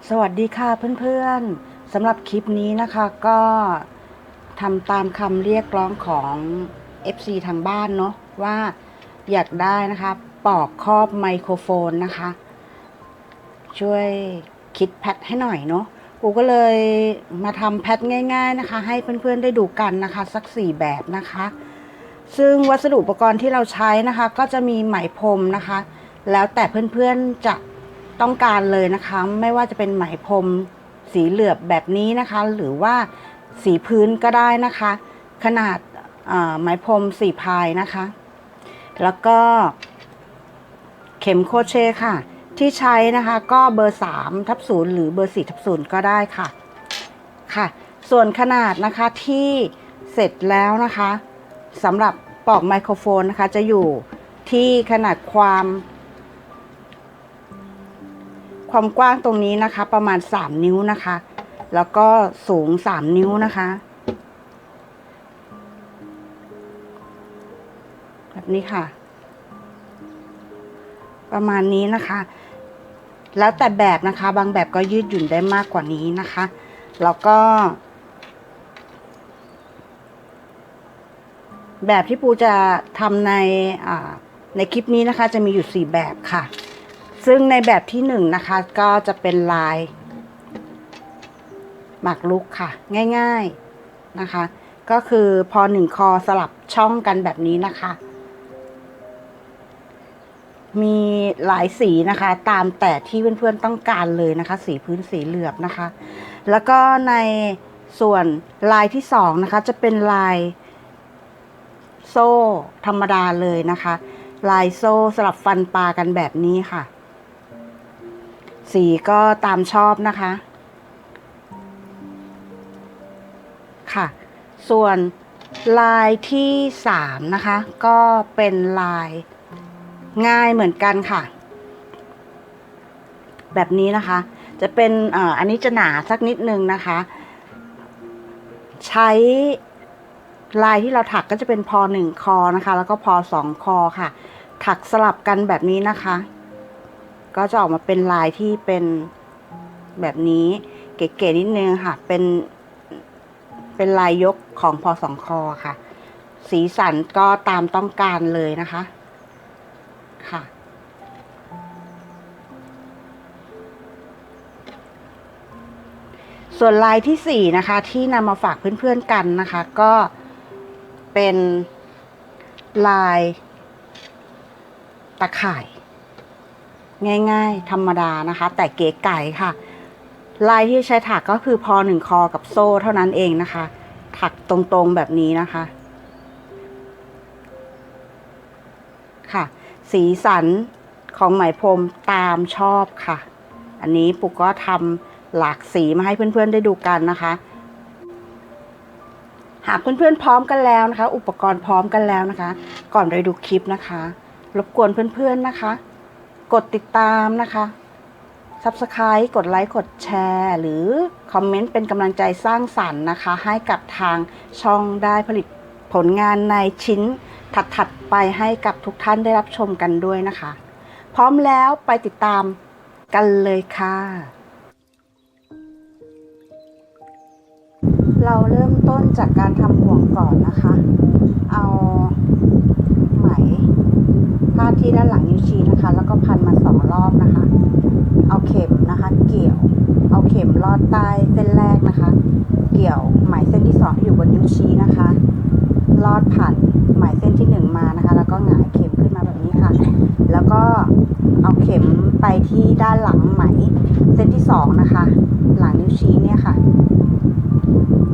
สวัสดีค่ะเพื่อนๆสำหรับคลิปนี้นะคะก็ทำตามคำเรียกร้องของ FC ทางบ้านเนาะว่าอยากได้นะคะปลอกครอบไมโครโฟนนะคะช่วยคิดแพทให้หน่อยเนาะกูก็เลยมาทำแพทง่ายๆนะคะให้เพื่อนๆได้ดูกันนะคะสัก4แบบนะคะซึ่งวัสดุอุปกรณ์ที่เราใช้นะคะก็จะมีไหมพรมนะคะแล้วแต่เพื่อนๆจะต้องการเลยนะคะไม่ว่าจะเป็นไหมพรมสีเหลือบแบบนี้นะคะหรือว่าสีพื้นก็ได้นะคะขนาดไหมพรม4 พายนะคะแล้วก็เข็มโครเชต์ค่ะที่ใช้นะคะก็เบอร์3/0หรือเบอร์4/0ก็ได้ค่ะค่ะส่วนขนาดนะคะที่เสร็จแล้วนะคะสำหรับปลอกไมโครโฟนนะคะจะอยู่ที่ขนาดความกว้างตรงนี้นะคะประมาณ3 นิ้วนะคะแล้วก็สูง3 นิ้วนะคะแบบนี้ค่ะประมาณนี้นะคะแล้วแต่แบบนะคะบางแบบก็ยืดหยุ่นได้มากกว่านี้นะคะแล้วก็แบบที่ปูจะทำในคลิปนี้นะคะจะมีอยู่4แบบค่ะซึ่งในแบบที่1นะคะก็จะเป็นลายหมากรุกค่ะง่ายๆนะคะก็คือพอ1 คอสลับช่องกันแบบนี้นะคะมีหลายสีนะคะตามแต่ที่เพื่อนๆต้องการเลยนะคะสีพื้นสีเหลือบนะคะแล้วก็ในส่วนลายที่2นะคะจะเป็นลายโซ่ธรรมดาเลยนะคะลายโซ่สลับฟันปลากันแบบนี้ค่ะสีก็ตามชอบนะคะค่ะส่วนลายที่3นะคะก็เป็นลายง่ายเหมือนกันค่ะแบบนี้นะคะจะเป็นอันนี้จะหนาสักนิดนึงนะคะใช้ลายที่เราถักก็จะเป็นพอ1 คอนะคะแล้วก็พอ2 คอค่ะถักสลับกันแบบนี้นะคะก็จะออกมาเป็นลายที่เป็นแบบนี้เก๋ๆนิดนึงค่ะเป็นลายยกของพอ2 คอค่ะสีสันก็ตามต้องการเลยนะคะค่ะส่วนลายที่4นะคะที่นำมาฝากเพื่อนๆกันนะคะก็เป็นลายตะข่ายง่ายๆธรรมดานะคะแต่เก๋ไก๋ค่ะลายที่ใช้ถักก็คือพอ1 คอกับโซ่เท่านั้นเองนะคะถักตรงๆแบบนี้นะคะค่ะสีสันของไหมพรมตามชอบค่ะอันนี้ปุกก็ทำหลากสีมาให้เพื่อนๆได้ดูกันนะคะหากเพื่อนๆพร้อมกันแล้วนะคะอุปกรณ์พร้อมกันแล้วนะคะก่อนไปดูคลิปนะคะรบกวนเพื่อนๆนะคะกดติดตามนะคะ Subscribe กดไลค์กดแชร์หรือคอมเมนต์เป็นกำลังใจสร้างสรรค์นะคะให้กับทางช่องได้ผลิตผลงานในชิ้นถัดๆไปให้กับทุกท่านได้รับชมกันด้วยนะคะพร้อมแล้วไปติดตามกันเลยค่ะเราเริ่มต้นจากการทำห่วงก่อนนะคะเอาไหมพาดที่ด้านหลังนิ้วชี้นะคะแล้วก็พันมา2 รอบนะคะเอาเข็มนะคะเกี่ยวเอาเข็มลอดใต้เส้นแรกนะคะเกี่ยวไหมเส้นที่2ที่อยู่บนนิ้วชี้นะคะลอดผ่านไหมเส้นที่1มานะคะแล้วก็หงายเข็มขึ้นมาแบบนี้ค่ะแล้วก็เอาเข็มไปที่ด้านหลังไหมเส้นที่2นะคะหลังนิ้วชี้เนี่ยค่ะ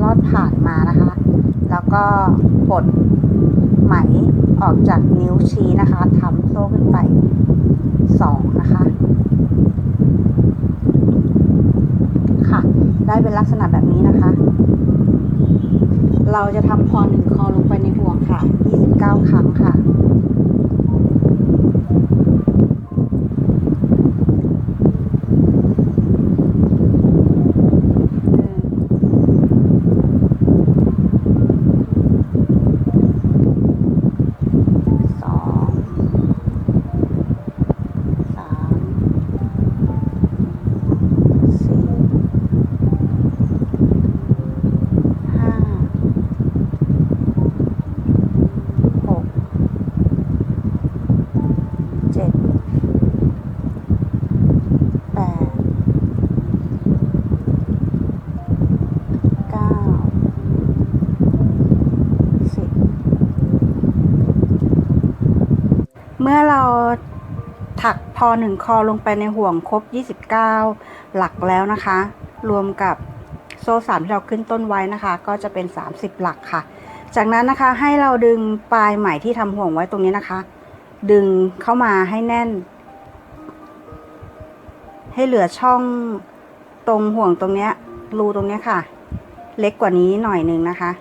ลอดผ่านมานะคะแล้วก็ปลดไหมออกจากนิ้วชี้นะคะทำโซ่ขึ้นไป2นะคะค่ะได้เป็นลักษณะแบบนี้นะคะเราจะทำพอ1 คอลงไปในห่วงค่ะ29 ครั้งค่ะ2 3 4 ถักพอ1คอลงไปในห่วงครบ29หลักแล้วนะคะ รวมกับโซ่3ที่เราขึ้นต้นไว้นะคะก็จะเป็น30หลักค่ะจากนั้นนะคะให้เราดึงปลายไหมที่ทำห่วงไว้ตรงนี้นะคะ ดึงเข้ามาให้แน่นให้เหลือช่องตรงห่วงตรงเนี้ยรูตรงเนี้ยค่ะเล็กกว่านี้หน่อยนึงนะคะ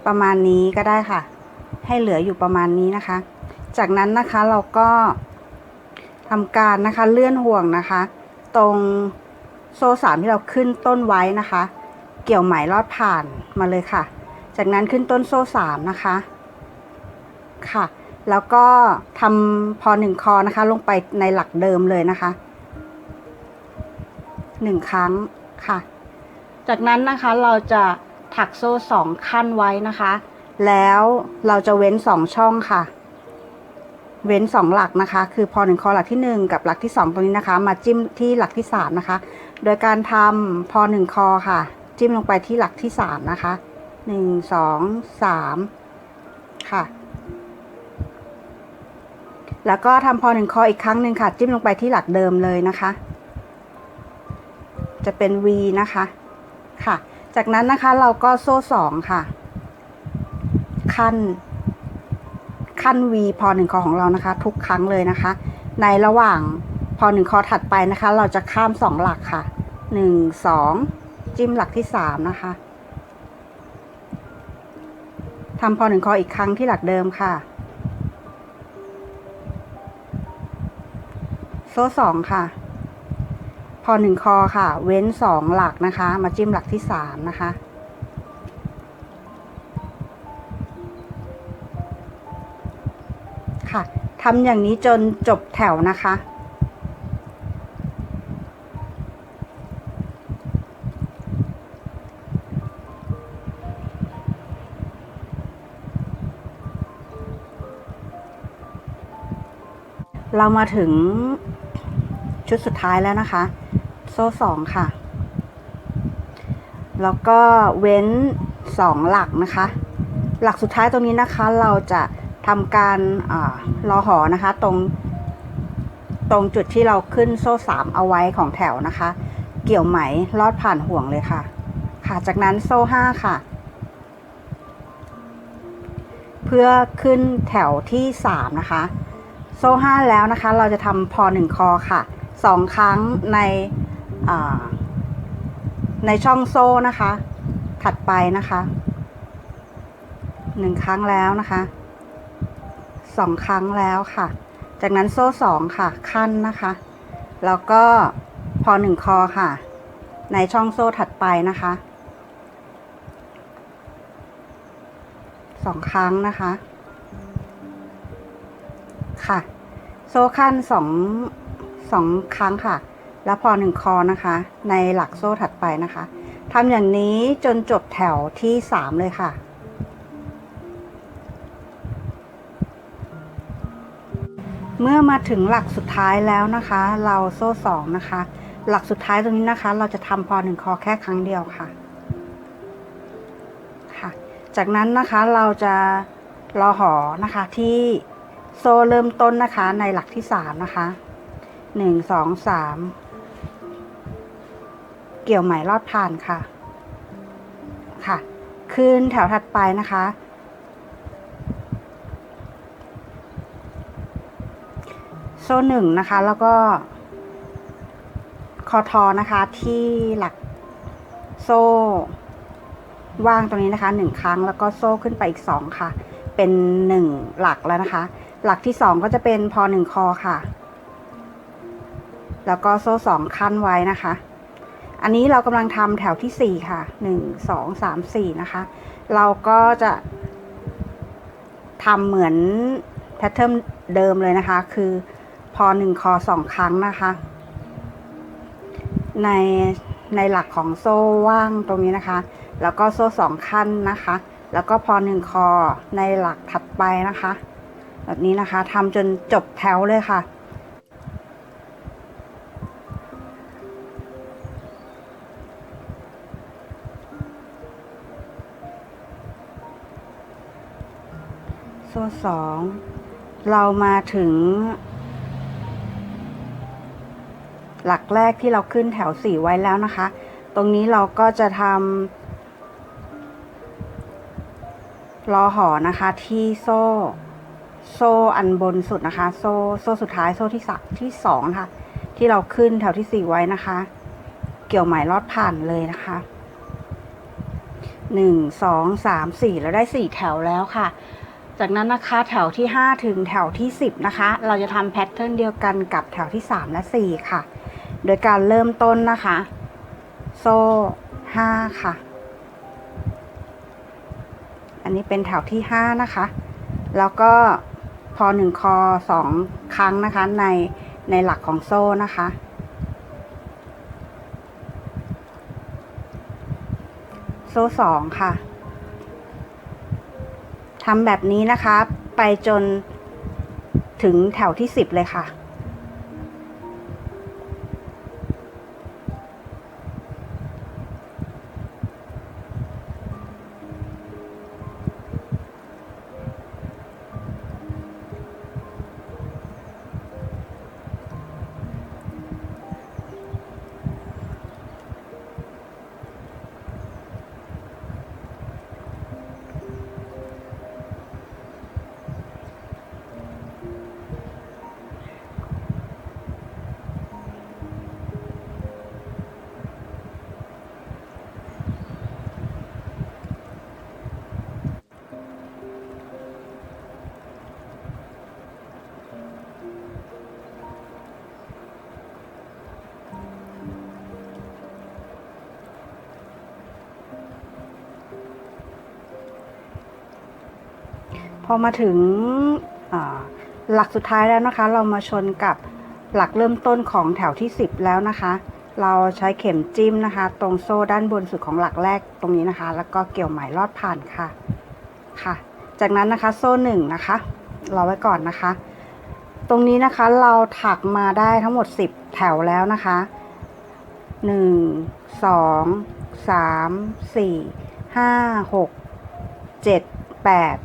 ประมาณนี้ก็ได้ค่ะให้เหลืออยู่ประมาณนี้นะคะจากนั้นนะคะเราก็ทำการนะคะเลื่อนห่วงนะคะตรงโซ่3ที่เราขึ้นต้นไว้นะคะเกี่ยวไหมลอดผ่านมาเลยค่ะจากนั้นขึ้นต้นโซ่3นะคะค่ะแล้วก็ทำพอ1คอนะคะลงไปในหลักเดิมเลยนะคะ1ครั้งค่ะจากนั้นนะคะเราจะถักโซ่2ขั้นไว้นะคะแล้วเราจะเว้น2ช่องค่ะเว้น2หลักนะคะคือพอ1คอหลักที่1กับหลักที่2ตรงนี้นะคะมาจิ้มที่หลักที่3นะคะโดยการทำพอ1คอค่ะจิ้มลงไปที่หลักที่3นะคะ1 2 3ค่ะแล้วก็ทำพอ1คออีกครั้งหนึ่งค่ะจิ้มลงไปที่หลักเดิมเลยนะคะจะเป็น V นะคะค่ะจากนั้นนะคะเราก็โซ่2ค่ะขั้น V พอ1คอของเรานะคะทุกครั้งเลยนะคะในระหว่างพอ1คอถัดไปนะคะเราจะข้าม2หลักค่ะ1 2จิ้มหลักที่3นะคะทำพอ1คออีกครั้งที่หลักเดิมค่ะโซ่2ค่ะพอ1คอค่ะเว้น2หลักนะคะมาจิ้มหลักที่3นะคะค่ะทำอย่างนี้จนจบแถวนะคะเรามาถึงชุดสุดท้ายแล้วนะคะโซ่2ค่ะแล้วก็เว้น2หลักนะคะหลักสุดท้ายตรงนี้นะคะเราจะทำการรอหอนะคะตรงจุดที่เราขึ้นโซ่3เอาไว้ของแถวนะคะเกี่ยวไหมลอดผ่านห่วงเลยค่ะค่ะจากนั้นโซ่5ค่ะเพื่อขึ้นแถวที่3นะคะโซ่5แล้วนะคะเราจะทำพอ1คอค่ะ2ครั้งในช่องโซ่นะคะถัดไปนะคะ1ครั้งแล้วนะคะ2ครั้งแล้วค่ะจากนั้นโซ่2ค่ะขั้นนะคะแล้วก็พอ1คอค่ะในช่องโซ่ถัดไปนะคะ2ครั้งนะคะค่ะโซ่ขั้น2ครั้งค่ะแล้วพอ1คอนะคะในหลักโซ่ถัดไปนะคะทำอย่างนี้จนจบแถวที่3เลยค่ะเมื่อมาถึงหลักสุดท้ายแล้วนะคะเราโซ่2นะคะหลักสุดท้ายตรงนี้นะคะเราจะทำพอ1คอแค่ครั้งเดียวค่ะค่ะจากนั้นนะคะเราจะรอหอนะคะที่โซ่เริ่มต้นนะคะในหลักที่3นะคะ1 2 3เกี่ยวไหมลอดผ่านค่ะค่ะขึ้นแถวถัดไปนะคะโซ่1นะคะแล้วก็คอทอนะคะที่หลักโซ่ว่างตรงนี้นะคะ1ครั้งแล้วก็โซ่ขึ้นไปอีก2ค่ะเป็น1หลักแล้วนะคะหลักที่2ก็จะเป็นพอ1คอค่ะแล้วก็โซ่2ขั้นไว้นะคะอันนี้เรากำลังทำแถวที่4ค่ะ1 2 3 4นะคะเราก็จะทำเหมือนแพทเทิร์นเดิมเลยนะคะคือพอ1คอ2ครั้งนะคะในหลักของโซ่ว่างตรงนี้นะคะแล้วก็โซ่2ขั้นนะคะแล้วก็พอ1คอในหลักถัดไปนะคะแบบนี้นะคะทำจนจบแถวเลยค่ะโซ่2เรามาถึง หลักแรกที่เราขึ้นแถว4ไว้แล้วนะคะตรงนี้เราก็จะทำล้อหอนะคะที่โซ่อันบนสุดนะคะโซ่สุดท้ายโซ่ที่2นะคะที่เราขึ้นแถวที่4ไว้นะคะเกี่ยวไหมลอดผ่านเลยนะคะ1 2 3 4แล้วได้4แถวแล้วค่ะจากนั้นนะคะแถวที่5ถึงแถวที่10นะคะเราจะทำแพทเทิร์นเดียวกันกับแถวที่3และ4ค่ะโดยการเริ่มต้นนะคะโซ่5ค่ะอันนี้เป็นแถวที่5นะคะแล้วก็พอ1คอ2ครั้งนะคะในหลักของโซ่นะคะโซ่2ค่ะทำแบบนี้นะคะไปจนถึงแถวที่10เลยค่ะพอมาถึงหลักสุดท้ายแล้วนะคะเรามาชนกับหลักเริ่มต้นของแถวที่10แล้วนะคะเราใช้เข็มจิ้มนะคะตรงโซ่ด้านบนสุดของหลักแรกตรงนี้นะคะแล้วก็เกี่ยวไหมลอดผ่านค่ะจากนั้นนะคะโซ่1นะคะรอไว้ก่อนนะคะตรงนี้นะคะเราถักมาได้ทั้งหมด10แถวแล้วนะคะ1 2 3 4 5 6 7 8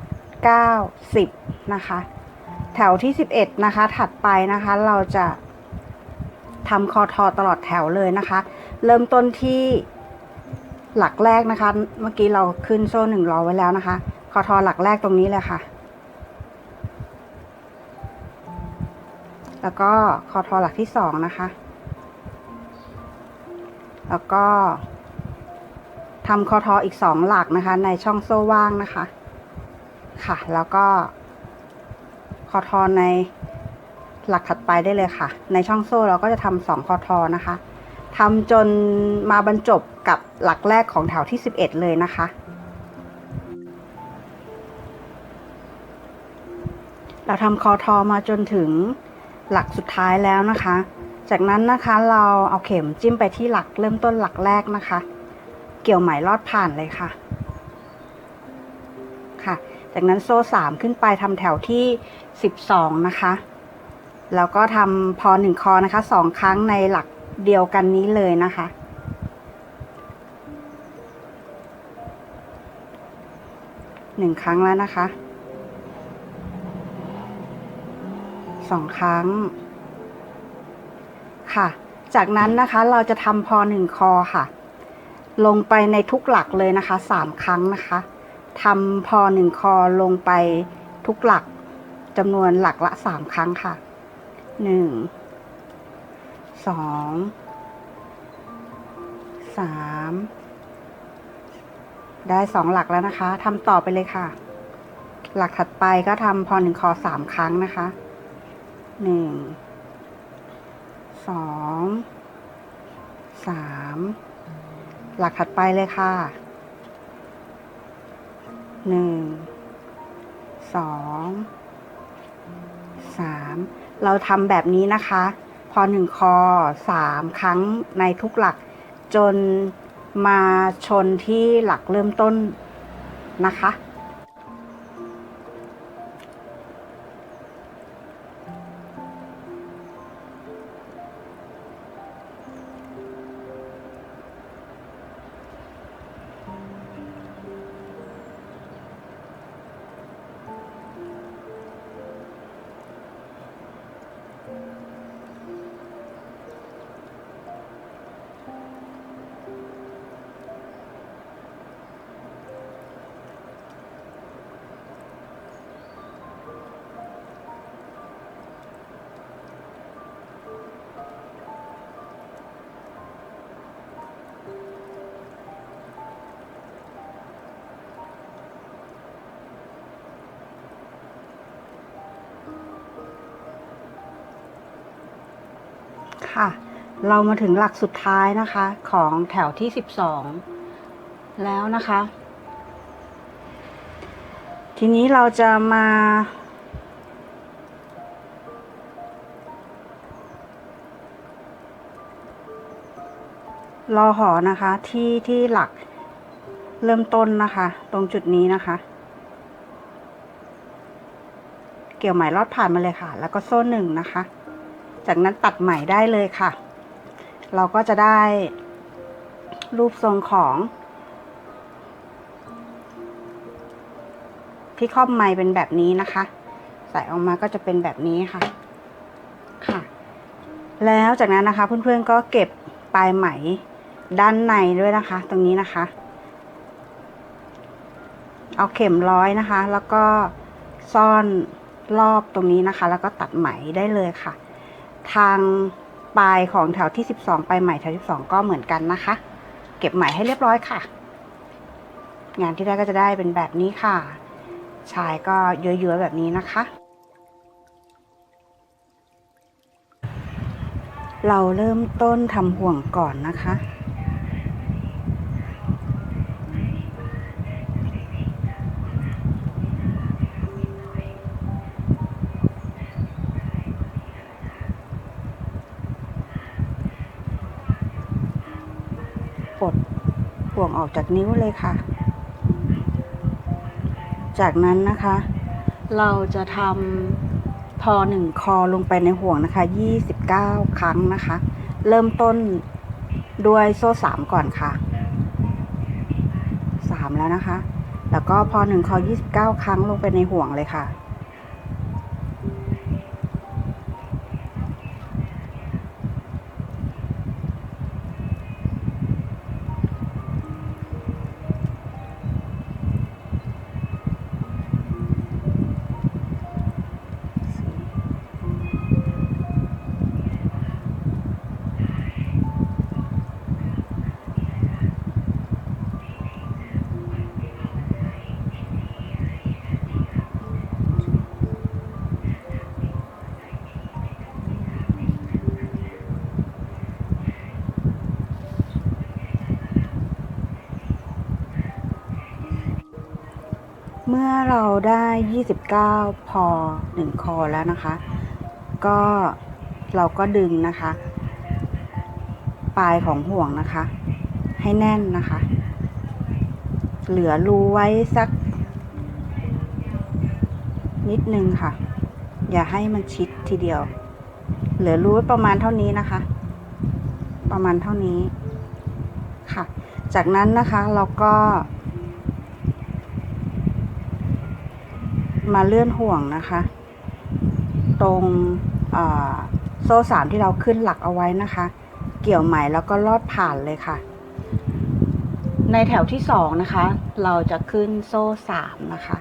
9 10นะคะแถวที่11นะคะถัดไปนะคะเราจะทำคอทอตลอดแถวเลยนะคะเริ่มต้นที่หลักแรกนะคะเมื่อกี้เราขึ้นโซ่1รอไว้แล้วนะคะคอทอหลักแรกตรงนี้เลยค่ะแล้วก็คอทอหลักที่2นะคะแล้วก็ทำคอทออีก2หลักนะคะในช่องโซ่ว่างนะคะค่ะแล้วก็คอทอในหลักถัดไปได้เลยค่ะในช่องโซ่เราก็จะทำ2คอทอนะคะทำจนมาบรรจบกับหลักแรกของแถวที่11เลยนะคะเราทำคอทอมาจนถึงหลักสุดท้ายแล้วนะคะจากนั้นนะคะเราเอาเข็มจิ้มไปที่หลักเริ่มต้นหลักแรกนะคะเกี่ยวไหมลอดผ่านเลยค่ะจากนั้นโซ่3ขึ้นไปทำแถวที่12นะคะแล้วก็ทำพอ1คอนะคะ2ครั้งในหลักเดียวกันนี้เลยนะคะ1ครั้งแล้วนะคะ2ครั้งค่ะจากนั้นนะคะเราจะทำพอ1คอค่ะลงไปในทุกหลักเลยนะคะ3ครั้งนะคะทำพอ1คอลงไปทุกหลักจำนวนหลักละ3ครั้งค่ะ1 2 3ได้2หลักแล้วนะคะทำต่อไปเลยค่ะหลักถัดไปก็ทำพอ1คอ3ครั้งนะคะ1 2 3หลักถัดไปเลยค่ะ1 2 3เราทำแบบนี้นะคะพอ1คอ3ครั้งในทุกหลักจนมาชนที่หลักเริ่มต้นนะคะ ค่ะ เรามาถึงหลักสุดท้ายนะคะของแถวที่12แล้วนะคะ ทีนี้เราจะมารอหอนะคะที่หลักเริ่มต้นนะคะ ตรงจุดนี้นะคะ เกี่ยวไหมลอดผ่านมาเลยค่ะ แล้วก็โซ่1นะคะ จากนั้นตัดไหมได้เลยค่ะ เราก็จะได้รูปทรงของที่ครอบไหมเป็นแบบนี้นะคะ ใส่ออกมาก็จะเป็นแบบนี้ค่ะค่ะ แล้วจากนั้นนะคะเพื่อนๆก็เก็บปลายไหมด้านในด้วยนะคะ ตรงนี้นะคะ เอาเข็มร้อยนะคะ แล้วก็ซ่อนรอบตรงนี้นะคะ แล้วก็ตัดไหมได้เลยค่ะ ทางปลายของแถวที่12ปลายไหมแถวที่12ก็เหมือนกันนะคะ เก็บไหมให้เรียบร้อยค่ะ งานที่ได้ก็จะได้เป็นแบบนี้ค่ะ ชายก็เยอะๆแบบนี้นะคะ เราเริ่มต้นทำห่วงก่อนนะคะปลดห่วงออกจากนิ้วเลยค่ะ จากนั้นนะคะ เราจะทำพอ1คอลงไปในห่วงนะคะ29ครั้งนะคะ เริ่มต้นด้วยโซ่3ก่อนค่ะ3แล้วนะคะ แล้วก็พอ1คอ29ครั้งลงไปในห่วงเลยค่ะเมื่อเราได้29พอ1คอแล้วนะคะ ก็เราก็ดึงนะคะปลายของห่วงนะคะให้แน่นนะคะ เหลือรูไว้สักนิดนึงค่ะ อย่าให้มันชิดทีเดียว เหลือรูไว้ประมาณเท่านี้นะคะ ประมาณเท่านี้ค่ะ จากนั้นนะคะเราก็มาเลื่อนห่วงนะคะ ตรงโซ่3ที่เราขึ้นหลักเอาไว้นะคะ เกี่ยวไหมแล้วก็ลอดผ่านเลยค่ะ ในแถวที่2นะคะเราจะขึ้นโซ่3นะคะ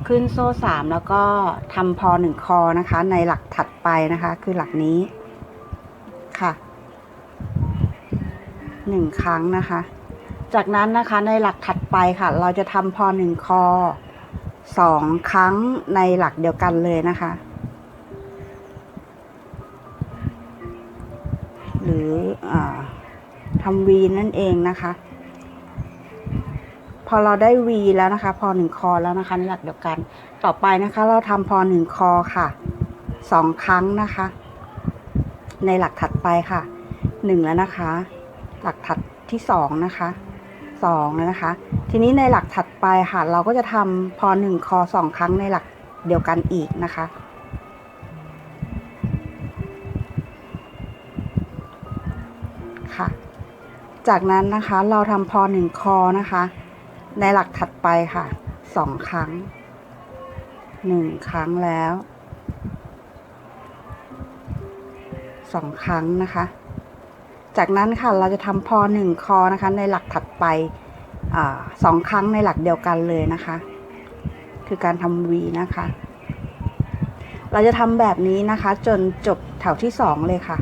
ขึ้นโซ่3แล้วก็ทำพอ1คอนะคะ ในหลักถัดไปนะคะคือหลักนี้ค่ะ1ครั้งนะคะ จากนั้นนะคะในหลักถัดไปค่ะ เราจะทำพอ1คอ2ครั้งในหลักเดียวกันเลยนะคะ หรือทำ V นั่นเองนะคะ พอเราได้ V แล้วนะคะพอ1คอแล้วนะคะในหลักเดียวกันต่อไปนะคะเราทำพอ1คอค่ะ2ครั้งนะคะ ในหลักถัดไปค่ะ1แล้วนะคะ หลักถัดที่2นะคะ2แล้วนะคะ ทีนี้ในหลักถัดไปค่ะเราก็จะทำพอ1คอ2ครั้งในหลักเดียวกันอีกนะคะค่ะ จากนั้นนะคะเราทำพอ1คอนะคะในหลักถัดไปค่ะ2ครั้ง1ครั้งแล้ว2ครั้งนะคะจากนั้นค่ะเราจะทำพอ1คอนะคะในหลักถัดไป2ครั้งในหลักเดียวกันเลยนะคะคือการทำ V นะคะเราจะทำแบบนี้นะคะจนจบแถวที่2เลยค่ะ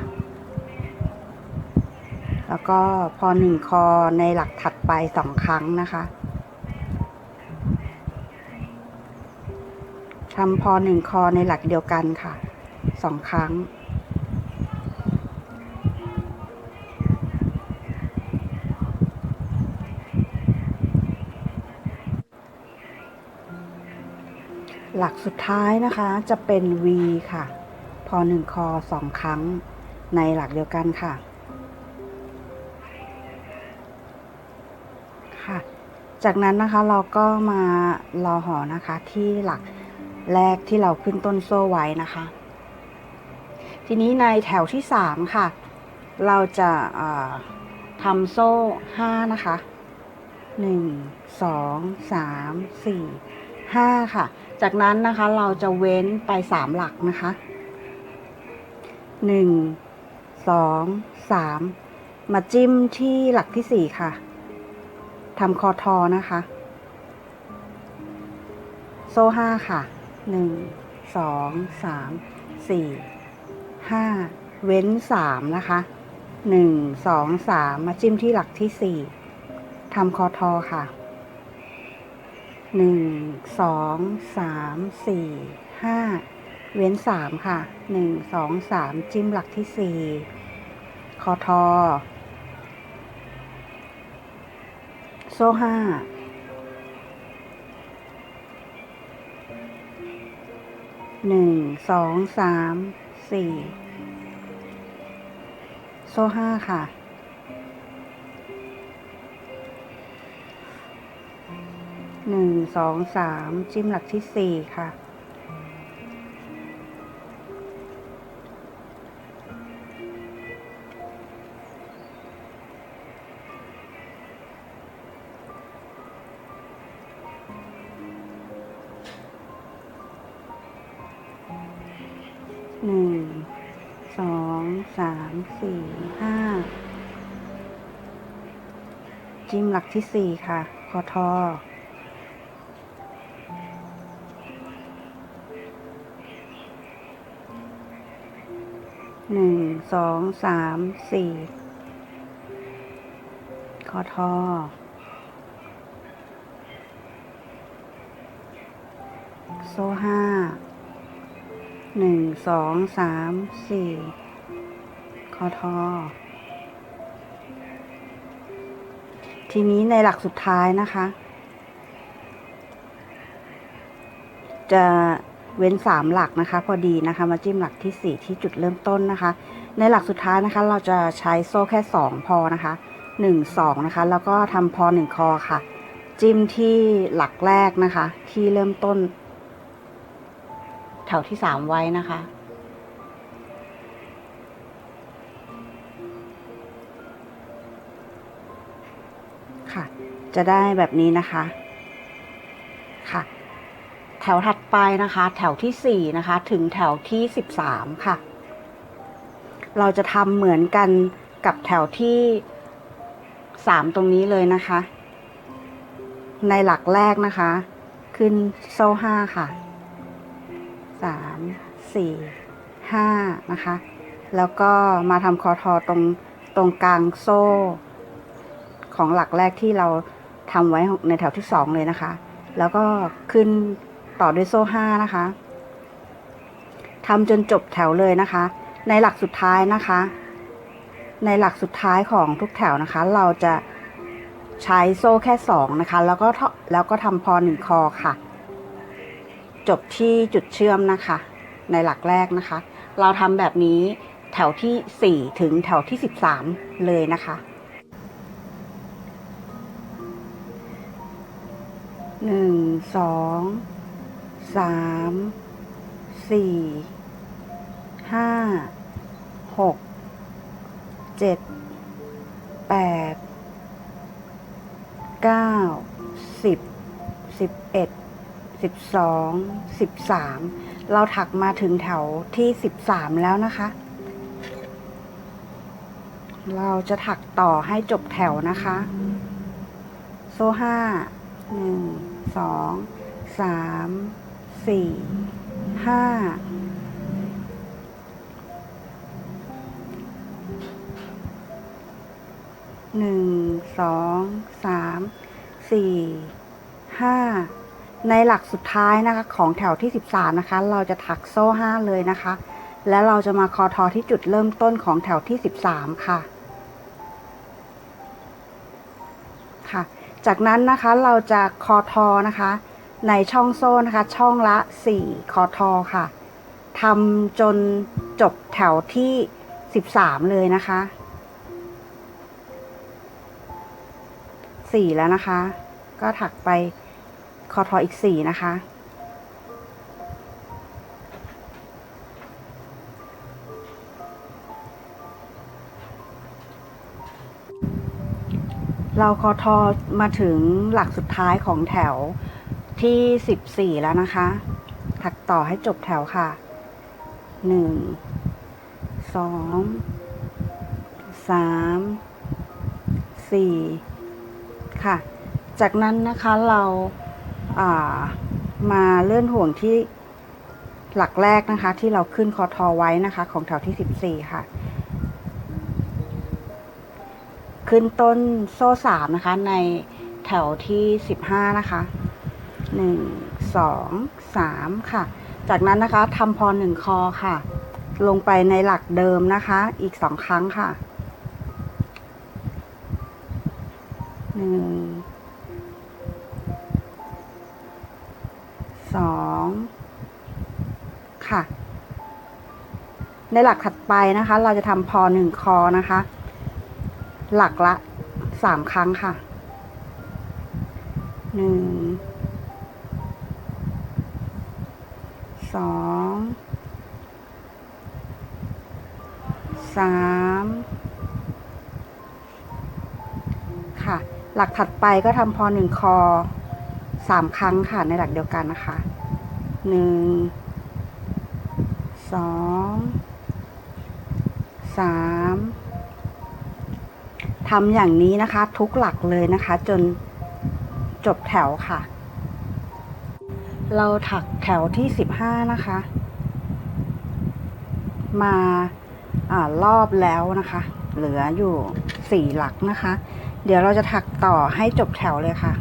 แล้วก็พอ1คอในหลักถัดไป2ครั้งนะคะทำพอ1คอในหลักเดียวกันค่ะ2ครั้ง หลักสุดท้ายนะคะจะเป็น V ค่ะ พอ1คอ2ครั้งในหลักเดียวกันค่ะจากนั้นนะคะเราก็มารอห่อนะคะที่หลักแรกที่เราขึ้นต้นโซ่ไว้นะคะ ทีนี้ในแถวที่3ค่ะเราจะทำโซ่5นะคะ1 2 3 4 5ค่ะจากนั้นนะคะเราจะเว้นไป3หลักนะคะ1 2 3มาจิ้มที่หลักที่4ค่ะทำคอทอนะคะโซ่5ค่ะ1 2 3 4 5เว้น3นะคะ1 2 3มาจิ้มที่หลักที่4ทำคอทอค่ะ1 2 3 4 5เว้น3ค่ะ1 2 3จิ้มหลักที่4คอทอโซ่51 2 3 4โซ่5ค่ะ1 2 3จิ้มหลักที่4ค่ะ1 2 3 4 5จิ้มหลักที่4ค่ะคอทอ1 2 3 4คอทอโซ่5 1 2 3 4คอทอทีนี้ในหลักสุดท้ายนะคะจะเว้น3หลักนะคะพอดีนะคะมาจิ้มหลักที่4ที่จุดเริ่มต้นนะคะในหลักสุดท้ายนะคะเราจะใช้โซ่แค่2พอนะคะ1 2นะคะแล้วก็ทำพอ1คอค่ะจิ้มที่หลักแรกนะคะที่เริ่มต้นแถวที่3ไว้นะคะค่ะจะได้แบบนี้นะคะค่ะแถวถัดไปนะคะแถวที่4นะคะถึงแถวที่13ค่ะเราจะทำเหมือนกันกับแถวที่3ตรงนี้เลยนะคะในหลักแรกนะคะขึ้นโซ่5ค่ะ3 4 5นะคะแล้วก็มาทำคอทอตรงกลางโซ่ของหลักแรกที่เราทำไว้ในแถวที่2เลยนะคะแล้วก็ขึ้นต่อด้วยโซ่5นะคะทำจนจบแถวเลยนะคะในหลักสุดท้ายนะคะในหลักสุดท้ายของทุกแถวนะคะเราจะใช้โซ่แค่2นะคะแล้วก็ทำพอ1คอค่ะจบที่จุดเชื่อมนะคะในหลักแรกนะคะเราทำแบบนี้แถวที่4ถึงแถวที่13เลยนะคะ1 2 3 4 5 6 7 8 9 10 11 12 13เราถักมาถึงแถวที่13แล้วนะคะเราจะถักต่อให้จบแถวนะคะโซ่5 1 2 3 4 5 1 2 3 4 5ในหลักสุดท้ายนะคะของแถวที่13นะคะเราจะถักโซ่5เลยนะคะแล้วเราจะมาคอทอที่จุดเริ่มต้นของแถวที่13ค่ะจากนั้นนะคะเราจะคอทอนะคะ ในช่องโซ่นะคะช่องละ4คอทอค่ะทำจนจบแถวที่13เลยนะคะ4แล้วนะคะก็ถักไปคอทออีก4นะคะเราคอทอมาถึงหลักสุดท้ายของแถวที่14แล้วนะคะถักต่อให้จบแถวค่ะ1 2 3 4ค่ะจากนั้นนะคะเรามาเลื่อนห่วงที่หลักแรกนะคะที่เราขึ้นคอทอไว้นะคะของแถวที่14ค่ะขึ้นต้นโซ่3นะคะในแถวที่15นะคะ1 2 3ค่ะจากนั้นนะคะทำพอ1คอค่ะลงไปในหลักเดิมนะคะอีก2ครั้งค่ะ1 2ค่ะในหลักถัดไปนะคะเราจะทำพอ1คอนะคะหลักละ3ครั้งค่ะ1 2 3ค่ะหลักถัดไปก็ทำพอ1คอ3ครั้งค่ะในหลักเดียวกันนะคะ1 2 3ทำอย่างนี้นะคะทุกหลักเลยนะคะจนจบแถวค่ะเราถักแถวที่15นะคะมารอบแล้วนะคะเหลืออยู่4หลักนะคะเดี๋ยวเราจะถักต่อให้จบแถวเลยค่ะ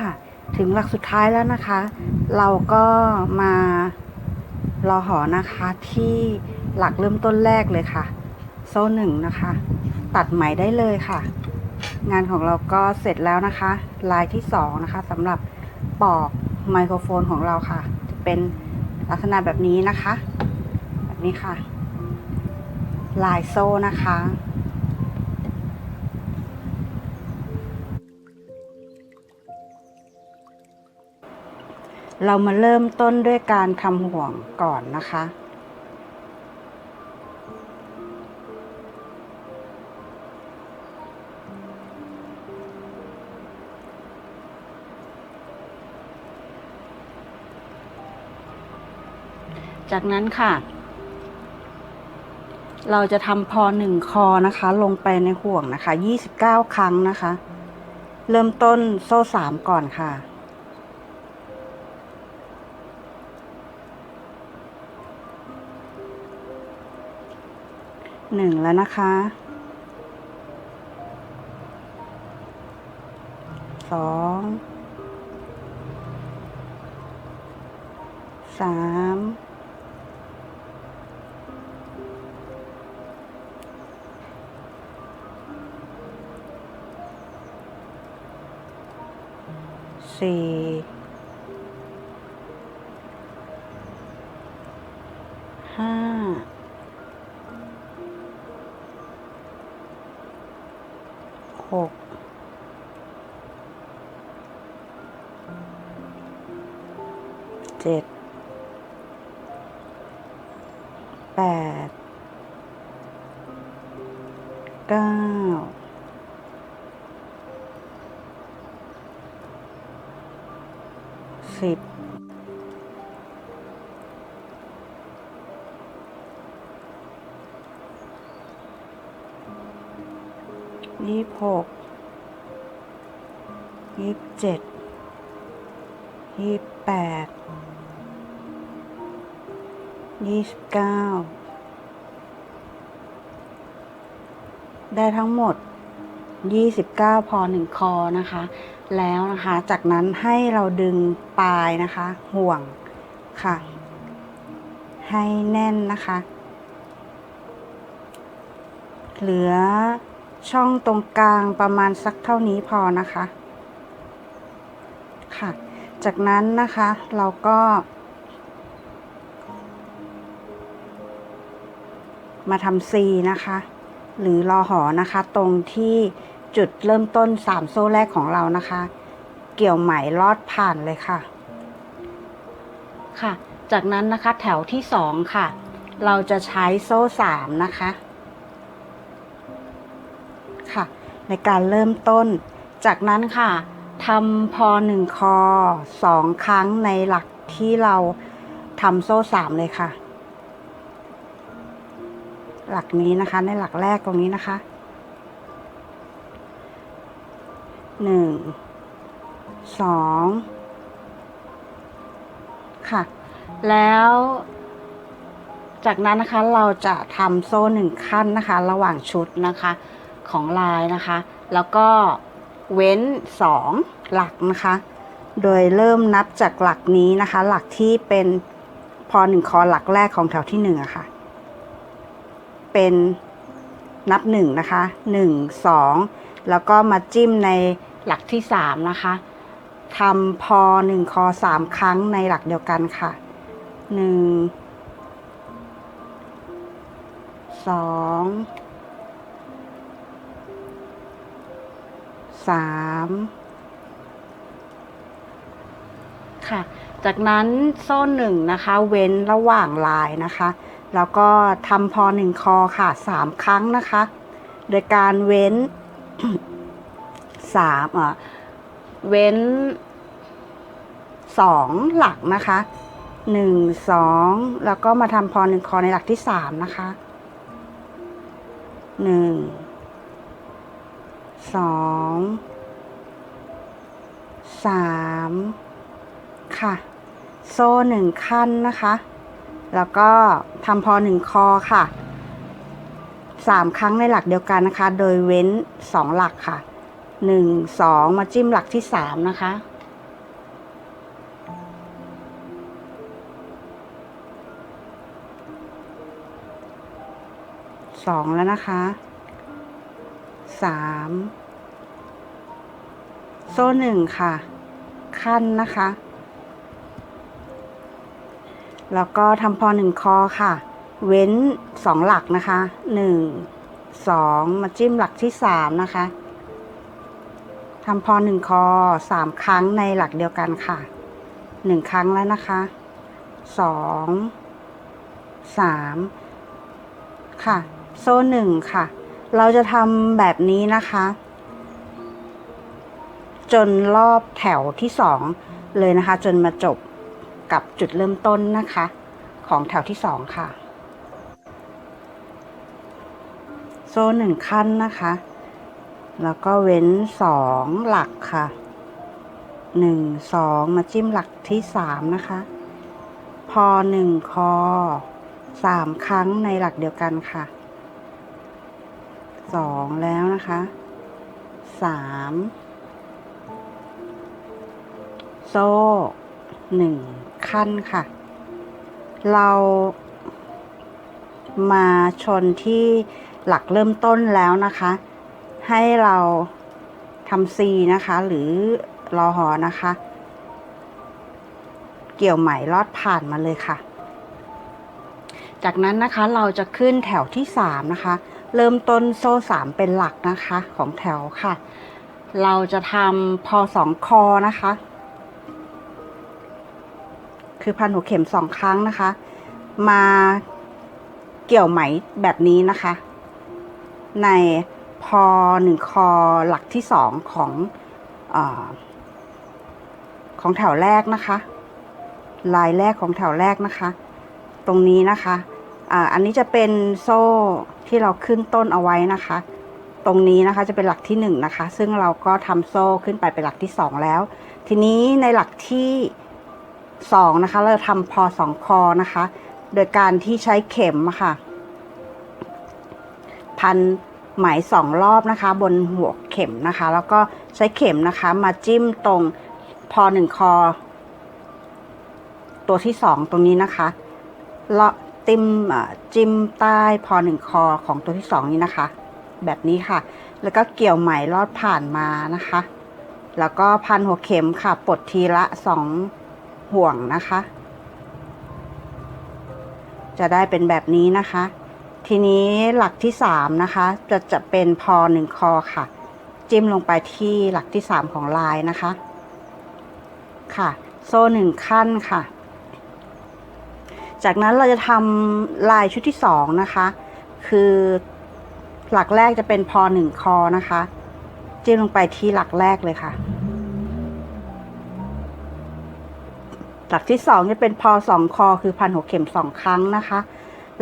ค่ะถึงหลักสุดท้ายแล้วนะคะเราก็มารอหอนะคะที่หลักเริ่มต้นแรกเลยค่ะโซ่1นะคะตัดไหมได้เลยค่ะงานของเราก็เสร็จแล้วนะคะลายที่2นะคะสำหรับปอกไมโครโฟนของเราค่ะจะเป็นลักษณะแบบนี้นะคะแบบนี้ค่ะลายโซ่นะคะเรามาเริ่มต้นด้วยการทำห่วงก่อนนะคะจากนั้นค่ะเราจะทำพอ1คอนะคะลงไปในห่วงนะคะ29ครั้งนะคะเริ่มต้นโซ่3ก่อนค่ะ1แล้วนะคะ2 3 4 6 7 8 9 10 26 27 28 29ได้ทั้งหมด29พอ1คอนะคะแล้วนะคะจากนั้นให้เราดึงปลายนะคะห่วงค่ะให้แน่นนะคะเหลือช่องตรงกลางประมาณสักเท่านี้พอนะคะค่ะจากนั้นนะคะเราก็มาทำ C นะคะหรือรอหอนะคะตรงที่จุดเริ่มต้น3โซ่แรกของเรานะคะเกี่ยวไหมลอดผ่านเลยค่ะค่ะจากนั้นนะคะแถวที่2ค่ะเราจะใช้โซ่3นะคะค่ะในการเริ่มต้นจากนั้นค่ะทำพอ1คอ2ครั้งในหลักที่เราทำโซ่3เลยค่ะหลักนี้นะคะในหลักแรกตรงนี้นะคะ1 2ค่ะแล้วจากนั้นนะคะเราจะทำโซ่1ขั้นนะคะระหว่างชุดนะคะของลายนะคะแล้วก็เว้น2หลักนะคะโดยเริ่มนับจากหลักนี้นะคะหลักที่เป็นพอ1คอหลักแรกของแถวที่1อะค่ะเป็นนับ1นะคะ1 2แล้วก็มาจิ้มในหลักที่3นะคะทำพอ1คอ3ครั้งในหลักเดียวกันค่ะ1 2 3ค่ะจากนั้นโซ่1นะคะเว้นระหว่างลายนะคะแล้วก็ทำพอ1คอค่ะ3ครั้งนะคะโดยการเว้นเว้น2หลักนะคะ1 2แล้วก็มาทำพอ1คอในหลักที่3นะคะ1 2 3ค่ะโซ่1ขั้นนะคะแล้วก็ทำพอ1คอค่ะ3ครั้งในหลักเดียวกันนะคะโดยเว้น2หลักค่ะ1 2มาจิ้มหลักที่3นะคะ2แล้วนะคะ3โซ่1ค่ะขั้นนะคะแล้วก็ทำพอ1คอค่ะเว้น2หลักนะคะ1 2มาจิ้มหลักที่3นะคะทำพอ1คอ3ครั้งในหลักเดียวกันค่ะ1ครั้งแล้วนะคะ2 3ค่ะโซ่1ค่ะเราจะทำแบบนี้นะคะจนรอบแถวที่2เลยนะคะจนมาจบกับจุดเริ่มต้นนะคะของแถวที่2ค่ะโซ่1ขั้นนะคะแล้วก็เว้น2หลักค่ะ1 2มาจิ้มหลักที่3นะคะพอ1คอ3ครั้งในหลักเดียวกันค่ะ2แล้วนะคะ3โซ่1ขั้นค่ะเรามาชนที่หลักเริ่มต้นแล้วนะคะให้เราทำ C นะคะหรือรอหอนะคะเกี่ยวไหมลอดผ่านมาเลยค่ะ จากนั้นนะคะเราจะขึ้นแถวที่3นะคะเริ่มต้นโซ่3เป็นหลักนะคะของแถวค่ะเราจะทำพอ2คอนะคะคือพันหัวเข็ม2ครั้งนะคะมาเกี่ยวไหมแบบนี้นะคะในพอ1คอหลักที่2ของแถวแรกนะคะลายแรกของแถวแรกนะคะตรงนี้นะคะอันนี้จะเป็นโซ่ที่เราขึ้นต้นเอาไว้นะคะตรงนี้นะคะจะเป็นหลักที่1นะคะซึ่งเราก็ทำโซ่ขึ้นไปเป็นหลักที่2แล้วทีนี้ในหลักที่2นะคะเราทำพอ2คอนะคะโดยการที่ใช้เข็มค่ะพันไหม2รอบนะคะบนหัวเข็มนะคะแล้วก็ใช้เข็มนะคะมาจิ้มตรงพอ1คอตัวที่2ตรงนี้นะคะเลาะจิ้มใต้พอ1คอของตัวที่2นี้นะคะแบบนี้ค่ะแล้วก็เกี่ยวไหมลอดผ่านมานะคะแล้วก็พันหัวเข็มค่ะปลดทีละ2ห่วงนะคะจะได้เป็นแบบนี้นะคะทีนี้หลักที่3นะคะจะเป็นพอ1คอค่ะจิ้มลงไปที่หลักที่3ของลายนะคะค่ะโซ่1ขั้นค่ะจากนั้นเราจะทำลายชุดที่2นะคะคือหลักแรกจะเป็นพอ1คอนะคะจิ้มลงไปที่หลักแรกเลยค่ะหลักที่2จะเป็นพอ2คอคือพันหัวเข็ม2ครั้งนะคะ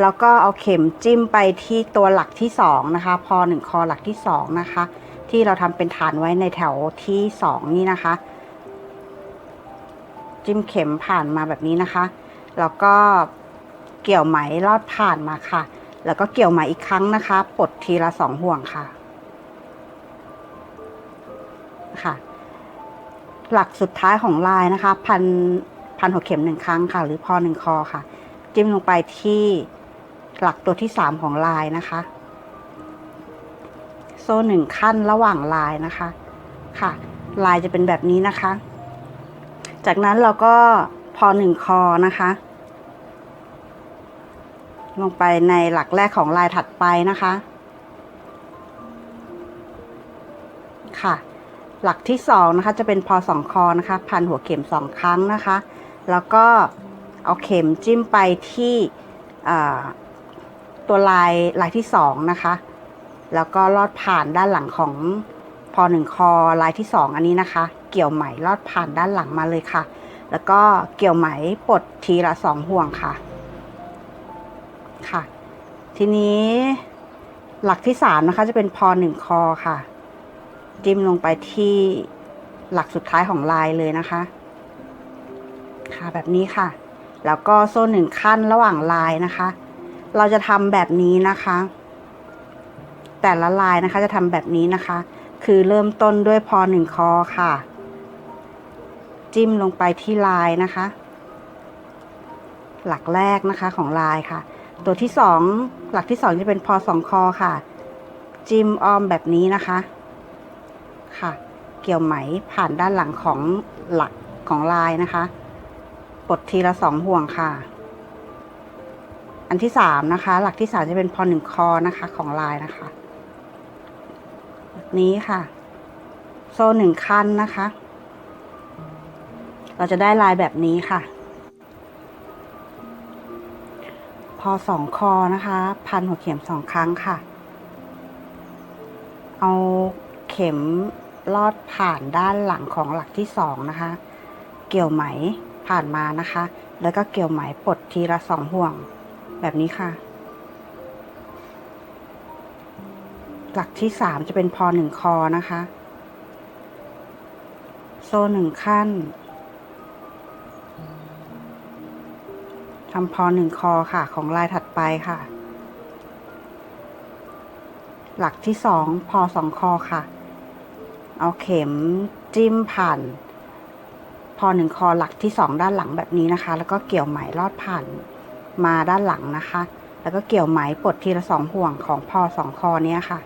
แล้วก็เอาเข็มจิ้มไปที่ตัวหลักที่2นะคะพอ1คอหลักที่2นะคะที่เราทำเป็นฐานไว้ในแถวที่2นี่นะคะจิ้มเข็มผ่านมาแบบนี้นะคะแล้วก็เกี่ยวไหมลอดผ่านมาค่ะแล้วก็เกี่ยวไหมอีกครั้งนะคะปลดทีละ2ห่วงค่ะหลักสุดท้ายของลายนะคะพันหัวเข็ม1ครั้งค่ะหรือพอ1คอค่ะจิ้มลงไปที่หลักตัวที่3ของลายนะคะโซ่1ขั้นระหว่างลายนะคะค่ะลายจะเป็นแบบนี้นะคะจากนั้นเราก็พอ1คอนะคะลงไปในหลักแรกของลายถัดไปนะคะค่ะหลักที่2นะคะจะเป็นพอ2คอนะคะพันหัวเข็ม2ครั้งนะคะแล้วก็เอาเข็มจิ้มไปที่ตัวลายที่2นะคะแล้วก็ลอดผ่านด้านหลังของพอ1คอลายที่2อันนี้นะคะเกี่ยวไหมลอดผ่านด้านหลังมาเลยค่ะแล้วก็เกี่ยวไหมปลดทีละ2ห่วงค่ะทีนี้หลักที่3นะคะจะเป็นพอ1คอค่ะจิ้มลงไปที่หลักสุดท้ายของลายเลยนะคะค่ะแบบนี้ค่ะแล้วก็โซ่1ขั้นระหว่างลายนะคะเราจะทำแบบนี้นะคะแต่ละลายนะคะจะทำแบบนี้นะคะคือเริ่มต้นด้วยพอ1คอค่ะจิ้มลงไปที่ลายนะคะหลักแรกนะคะของลายค่ะตัวที่2หลักที่2จะเป็นพอ2คอค่ะจิ้มอ้อมแบบนี้นะคะค่ะเกี่ยวไหมผ่านด้านหลังของหลักของลายนะคะปลดทีละ2ห่วงค่ะอันที่3นะคะหลักที่3จะเป็นพอ1คอนะคะของลายนะคะแบบนี้ค่ะโซ่1ขั้นนะคะเราจะได้ลายแบบนี้ค่ะพอ2คอนะคะพันหัวเข็ม2ครั้งค่ะเอาเข็มลอดผ่านด้านหลังของหลักที่2นะคะเกี่ยวไหมผ่านมานะคะแล้วก็เกี่ยวไหมปลดทีละ2ห่วงแบบนี้ค่ะหลักที่3จะเป็นพอ1คอนะคะโซ่1ขั้นทำพอ1คอค่ะของลายถัดไปค่ะหลักที่2พอ2คอค่ะเอาเข็มจิ้มผ่านพอ1คอหลักที่2ด้านหลังแบบนี้นะคะแล้วก็เกี่ยวไหมลอดผ่านมาด้านหลังนะคะแล้วก็เกี่ยวไหมปลดทีละ2ห่วงของพอ2คอเนี้ยค่ะ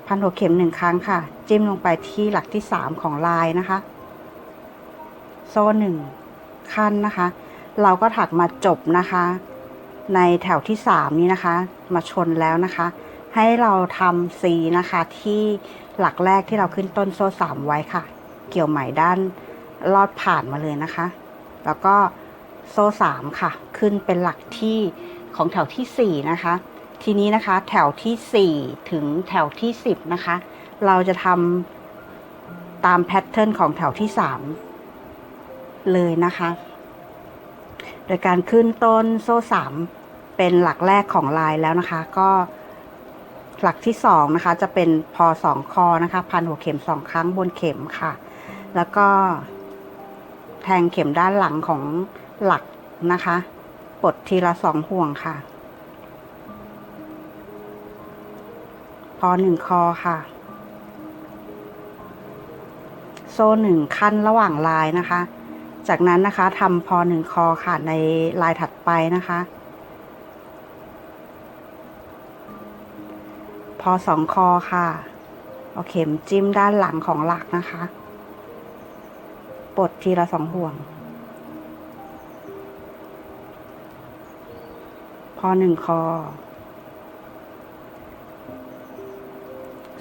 พันหัวเข็ม1ครั้งค่ะจิ้มลงไปที่หลักที่3ของลายนะคะโซ่1ขั้นนะคะเราก็ถักมาจบนะคะ ในแถวที่3นี้นะคะมาชนแล้วนะคะให้เราทำ C นะคะที่หลักแรกที่เราขึ้นต้นโซ่3ไว้ค่ะเกี่ยวไหมด้านลอดผ่านมาเลยนะคะแล้วก็โซ่3ค่ะขึ้นเป็นหลักที่ของแถวที่4นะคะทีนี้นะคะแถวที่4ถึงแถวที่10นะคะเราจะทำตามแพทเทิร์นของแถวที่3เลยนะคะโดยการขึ้นต้นโซ่3เป็นหลักแรกของลายแล้วนะคะก็หลักที่2นะคะจะเป็นพอ2คอนะคะพันหัวเข็ม2ครั้งบนเข็มค่ะแล้วก็แทงเข็มด้านหลังของหลักนะคะปลดทีละ2ห่วงค่ะพอ1คอค่ะโซ่1ขั้นระหว่างลายนะคะจากนั้นนะคะทำพอ1คอค่ะในลายถัดไปนะคะพอ2คอค่ะเอาเข็มจิ้มด้านหลังของหลักนะคะปลดทีละ2ห่วงพอ1คอ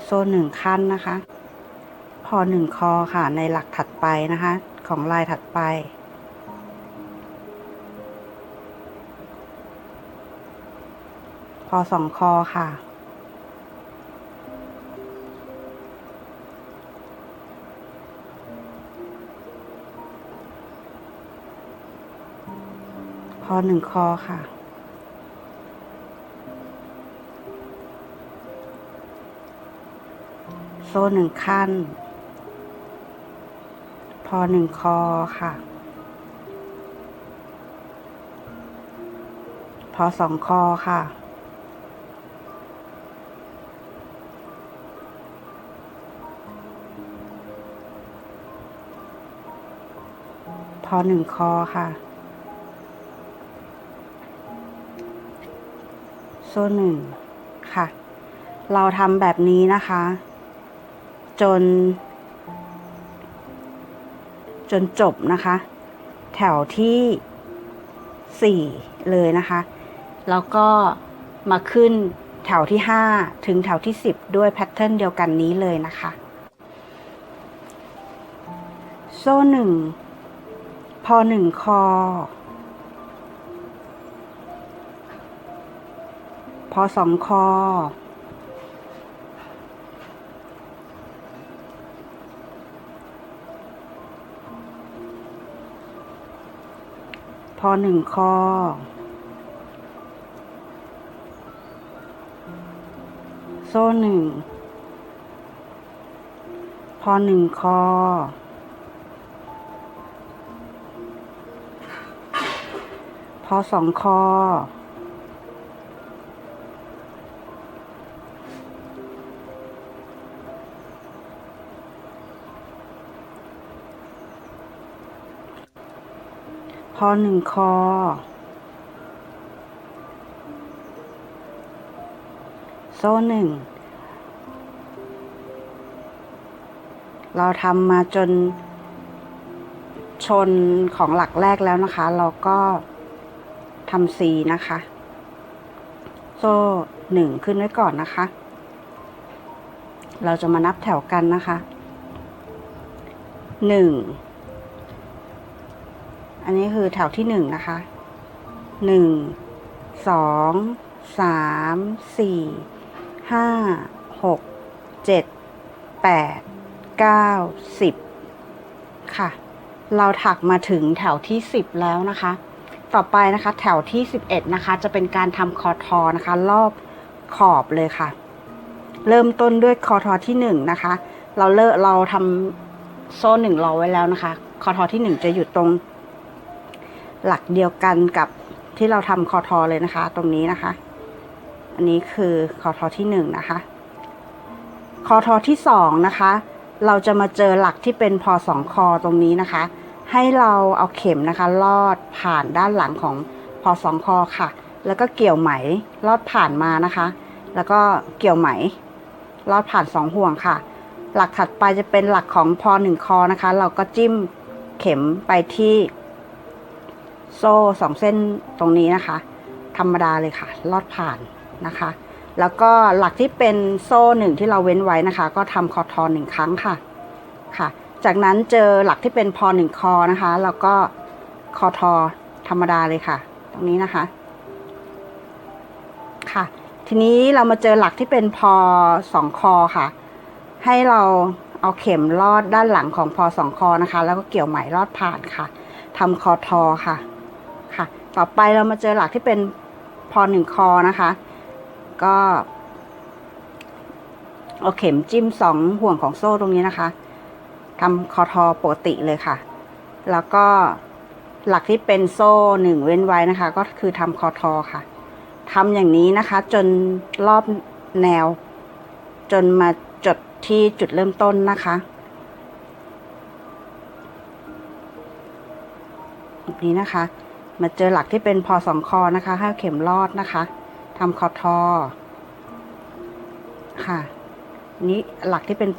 โซ่1ขั้นนะคะพอ1คอค่ะในหลักถัดไปนะคะของลายถัดไปพอ2คอค่ะพอ1คอค่ะโซ่1ขั้นพอ1คอค่ะพอ2คอค่ะพอ1คอค่ะโซ่1ค่ะเราทำแบบนี้นะคะจนจบนะคะแถวที่4เลยนะคะแล้วก็มาขึ้นแถวที่5ถึงแถวที่10ด้วยแพทเทิร์นเดียวกันนี้เลยนะคะโซ่1พอ1คอพอ2คอพอ1คอโซ่1พอ1คอพอ2คอพอ1คอโซ่1เราทำมาจนชนของหลักแรกแล้วนะคะเราก็ทำ C นะคะโซ่1ขึ้นไว้ก่อนนะคะเราจะมานับแถวกันนะคะ1อันนี้คือแถวที่1นะคะ1 2 3 4 5 6 7 8 9 10ค่ะเราถักมาถึงแถวที่10แล้วนะคะต่อไปนะคะแถวที่11นะคะจะเป็นการทำคอทอนะคะรอบขอบเลยค่ะเริ่มต้นด้วยคอทอที่1นะคะเราทำโซ่1รอไว้แล้วนะคะคอทอที่1จะอยู่ตรงหลักเดียวกันกับที่เราทำคอทอเลยนะคะตรงนี้นะคะอันนี้คือคอทอที่1นะคะคอทอที่2นะคะเราจะมาเจอหลักที่เป็นพอ2คอตรงนี้นะคะให้เราเอาเข็มนะคะลอดผ่านด้านหลังของพอ2คอค่ะแล้วก็เกี่ยวไหมลอดผ่านมานะคะแล้วก็เกี่ยวไหมลอดผ่าน2ห่วงค่ะหลักถัดไปจะเป็นหลักของพอ1คอนะคะเราก็จิ้มเข็มไปที่โซ่2เส้นตรงนี้นะคะ ธรรมดาเลยค่ะลอดผ่านนะคะแล้วก็หลักที่เป็นโซ่1ที่เราเว้นไว้นะคะก็ทำคอทอ1ครั้งค่ะจากนั้นเจอหลักที่เป็นพอ1คอนะคะแล้วก็คอทอธรรมดาเลยค่ะตรงนี้นะคะค่ะทีนี้เรามาเจอหลักที่เป็นพอ2คอค่ะให้เราเอาเข็มลอดด้านหลังของพอ2คอนะคะแล้วก็เกี่ยวไหมลอดผ่านค่ะทำคอทอค่ะต่อไปเรามาเจอหลักที่เป็นพอ1คอนะคะก็เอาเข็มจิ้ม2ห่วงของโซ่ตรงนี้นะคะทำคอทอปกติเลยค่ะแล้วก็หลักที่เป็นโซ่1เว้นไว้นะคะก็คือทำคอทอค่ะทำอย่างนี้นะคะจนรอบแนวจนมาจดที่จุดเริ่มต้นนะคะแบบนี้นะคะมาเจอหลักที่เป็นพอ2คอนะคะให้เข็มลอดนะคะทำคอทอค่ะนี้หลักที่เป็น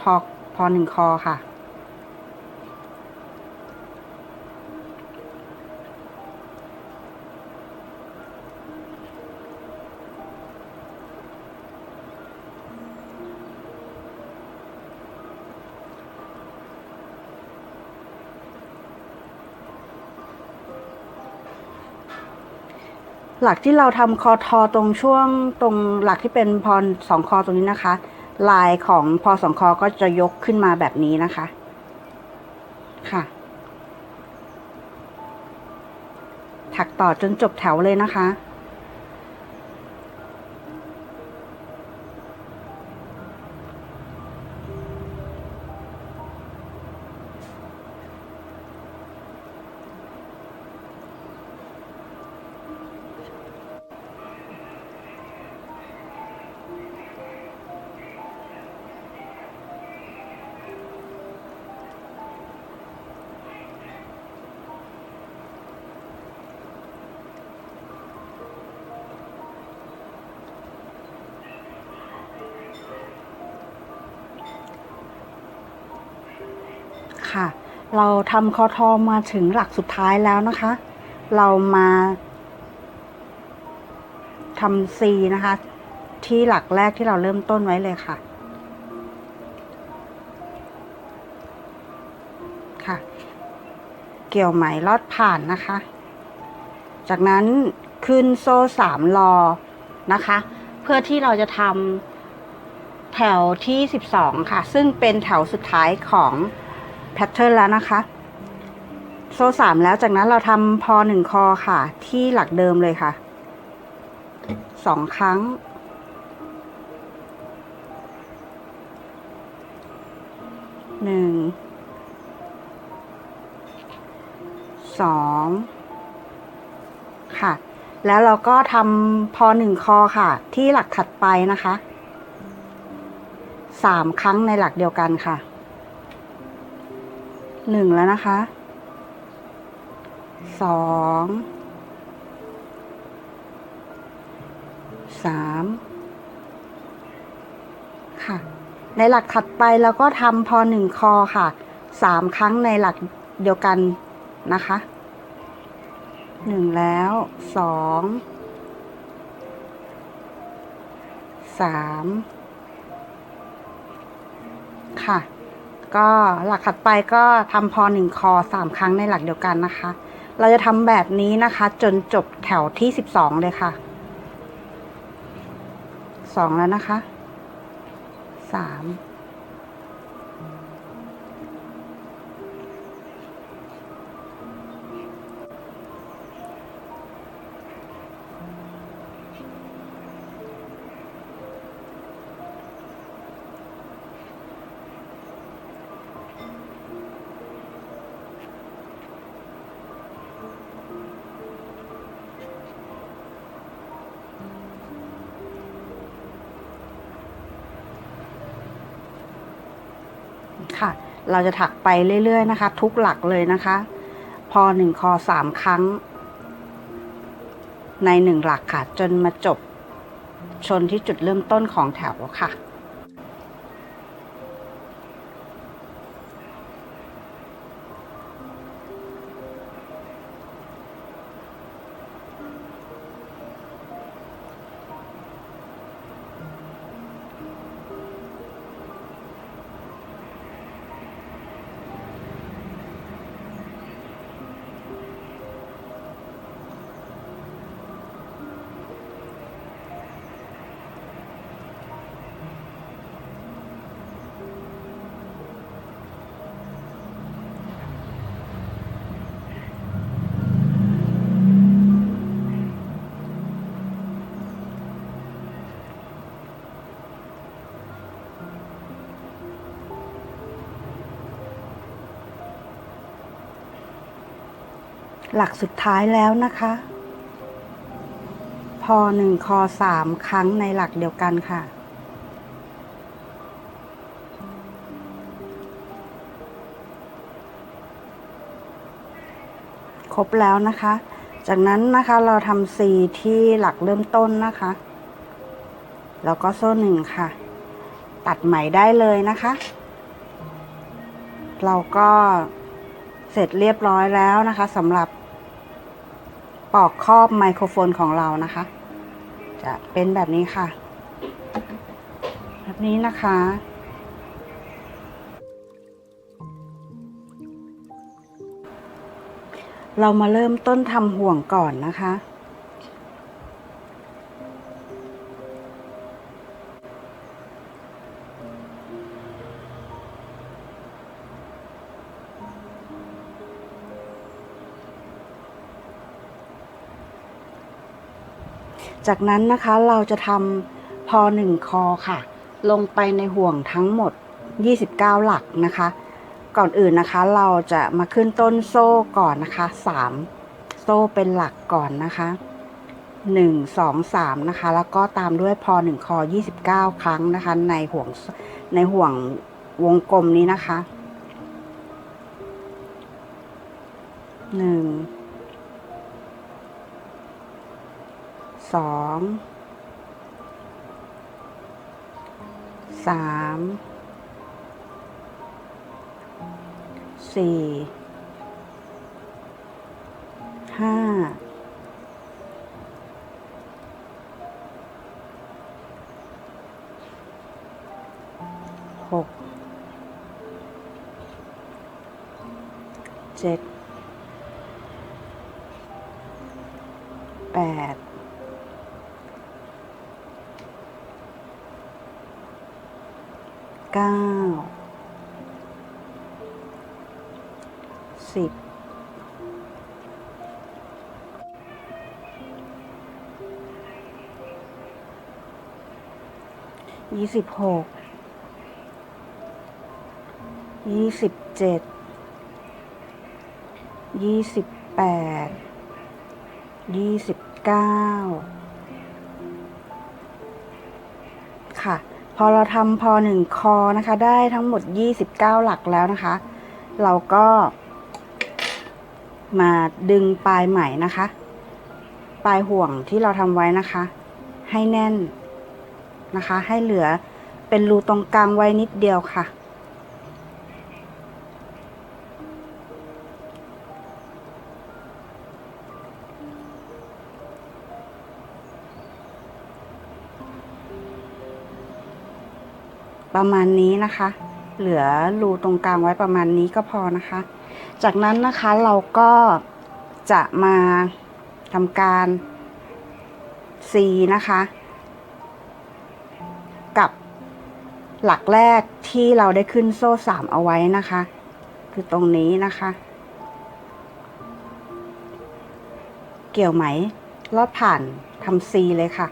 พอ1คอค่ะหลักที่เราทำคอทอตรงช่วงตรงหลักที่เป็นพอ2คอตรงนี้นะคะลายของพอ2คอก็จะยกขึ้นมาแบบนี้นะคะค่ะถักต่อจนจบแถวเลยนะคะค่ะเราทำคอทอมาถึงหลักสุดท้ายแล้วนะคะเรามาทำซีนะคะที่หลักแรกที่เราเริ่มต้นไว้เลยค่ะเกี่ยวไหมลอดผ่านนะคะจากนั้นขึ้นโซ่3รอนะคะเพื่อที่เราจะทำแถวที่12ค่ะซึ่งเป็นแถวสุดท้ายของแพทเทิร์นแล้วนะคะโซ่3แล้วจากนั้นเราทำพอ1คอค่ะที่หลักเดิมเลยค่ะ2ครั้ง1 2ค่ะแล้วเราก็ทำพอ1คอค่ะที่หลักถัดไปนะคะ3ครั้งในหลักเดียวกันค่ะ1แล้วนะคะ2 3ค่ะในหลักถัดไปเราก็ทำพอ1คอค่ะ3ครั้งในหลักเดียวกันนะคะ1แล้ว2 3ค่ะก็หลักถัดไปก็ทำพอ1คอ3ครั้งในหลักเดียวกันนะคะเราจะทำแบบนี้นะคะจนจบแถวที่12เลยค่ะ2แล้วนะคะ3ค่ะเราจะถักไปเรื่อยๆนะคะทุกหลักเลยนะคะพอ1คอ3ครั้งใน1หลักค่ะจนมาจบชนที่จุดเริ่มต้นของแถวค่ะ หลักสุดท้ายแล้วนะคะพอหนึ่งคอ3 ครั้งในหลักเดียวกันค่ะครบแล้วนะคะจากนั้นนะคะเราทำ C ที่หลักเริ่มต้นนะคะแล้วก็โซ่1ค่ะตัดไหมได้เลยนะคะเราก็เสร็จเรียบร้อยแล้วนะคะสำหรับปลอกครอบไมโครโฟนของเรานะคะจะเป็นแบบนี้ค่ะแบบนี้นะคะเรามาเริ่มต้นทำห่วงก่อนนะคะจากนั้นนะคะเราจะทำพอ1 คอค่ะลงไปในห่วงทั้งหมด29 หลักนะคะก่อนอื่นนะคะเราจะมาขึ้นต้นโซ่ก่อนนะคะ3โซ่เป็นหลักก่อนนะคะ1 2 3นะคะแล้วก็ตามด้วยพอ1 คอ29 ครั้งนะคะในห่วงวงกลมนี้นะคะ1 2 3 4 5 6 7 8 9 10 26 27 28 29ค่ะพอเราทำพอ1 คอนะคะได้ทั้งหมด29 หลักแล้วนะคะเราก็มาดึงปลายไหมนะคะปลายห่วงที่เราทำไว้นะคะให้แน่นนะคะให้เหลือเป็นรูตรงกลางไว้นิดเดียวค่ะประมาณนี้นะคะเหลือรูตรงกลางไว้ประมาณนี้ก็พอนะคะจากนั้นนะคะเราก็จะมาทำการ C นะคะกับหลักแรกที่เราได้ขึ้นโซ่3เอาไว้นะคะคือตรงนี้นะคะเกี่ยวไหมลอดผ่านทำ C เลยค่ะ